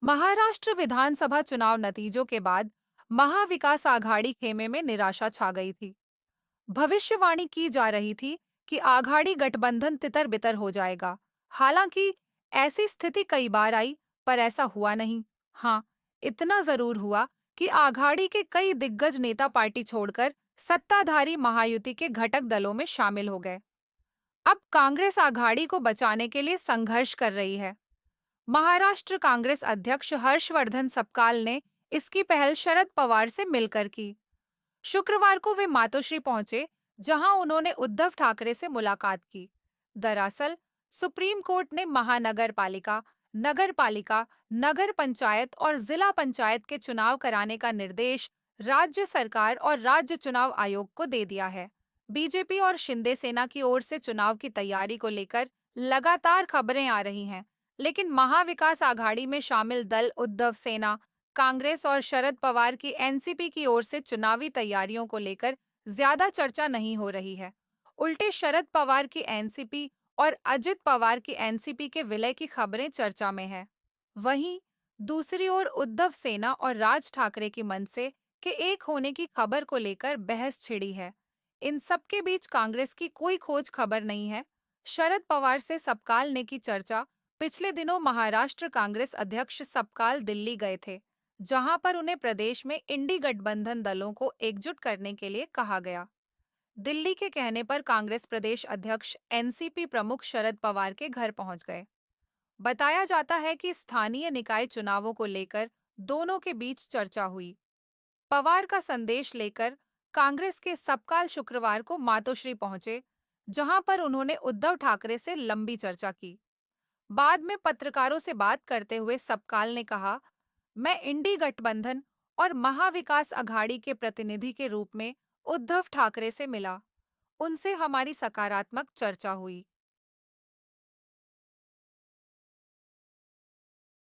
महाराष्ट्र विधानसभा चुनाव नतीजों के बाद महाविकास आघाड़ी खेमे में निराशा छा गई थी। भविष्यवाणी की जा रही थी कि आघाड़ी गठबंधन तितर-बितर हो जाएगा। हालांकि ऐसी स्थिति कई बार आई, पर ऐसा हुआ नहीं। हाँ, इतना जरूर हुआ कि आघाड़ी के कई दिग्गज नेता पार्टी छोड़कर सत्ताधारी महायुति के घटक दलों में शामिल हो गए। अब कांग्रेस आघाड़ी को बचाने के लिए संघर्ष कर रही है। महाराष्ट्र कांग्रेस अध्यक्ष हर्षवर्धन सपकाल ने इसकी पहल शरद पवार से मिलकर की। शुक्रवार को वे मातोश्री पहुंचे, जहां उन्होंने उद्धव ठाकरे से मुलाकात की। दरअसल सुप्रीम कोर्ट ने महानगर पालिका, नगर पालिका, नगर पंचायत और जिला पंचायत के चुनाव कराने का निर्देश राज्य सरकार और राज्य चुनाव आयोग को दे दिया है। बीजेपी और शिंदे सेना की ओर से चुनाव की तैयारी को लेकर लगातार खबरें आ रही हैं, लेकिन महाविकास आघाड़ी में शामिल दल उद्धव सेना, कांग्रेस और शरद पवार की एनसीपी की ओर से चुनावी तैयारियों को लेकर ज्यादा चर्चा नहीं हो रही है। उल्टे शरद पवार की एनसीपी और अजित पवार की एनसीपी के विलय की खबरें चर्चा में है। वहीं दूसरी ओर उद्धव सेना और राज ठाकरे की मनसे के एक होने की खबर को लेकर बहस छिड़ी है। इन सबके बीच कांग्रेस की कोई खोज खबर नहीं है। शरद पवार से सपकाल ने की चर्चा। पिछले दिनों महाराष्ट्र कांग्रेस अध्यक्ष सपकाल दिल्ली गए थे, जहां पर उन्हें प्रदेश में इंडी गठबंधन दलों को एकजुट करने के लिए कहा गया। दिल्ली के कहने पर कांग्रेस प्रदेश अध्यक्ष एनसीपी प्रमुख शरद पवार के घर पहुंच गए। बताया जाता है कि स्थानीय निकाय चुनावों को लेकर दोनों के बीच चर्चा हुई। पवार का संदेश लेकर कांग्रेस के सपकाल शुक्रवार को मातोश्री पहुंचे, जहां पर उन्होंने उद्धव ठाकरे से लंबी चर्चा की। बाद में पत्रकारों से बात करते हुए सपकाल ने कहा, मैं इंडी गठबंधन और महाविकास अघाड़ी के प्रतिनिधि के रूप में उद्धव ठाकरे से मिला। उनसे हमारी सकारात्मक चर्चा हुई।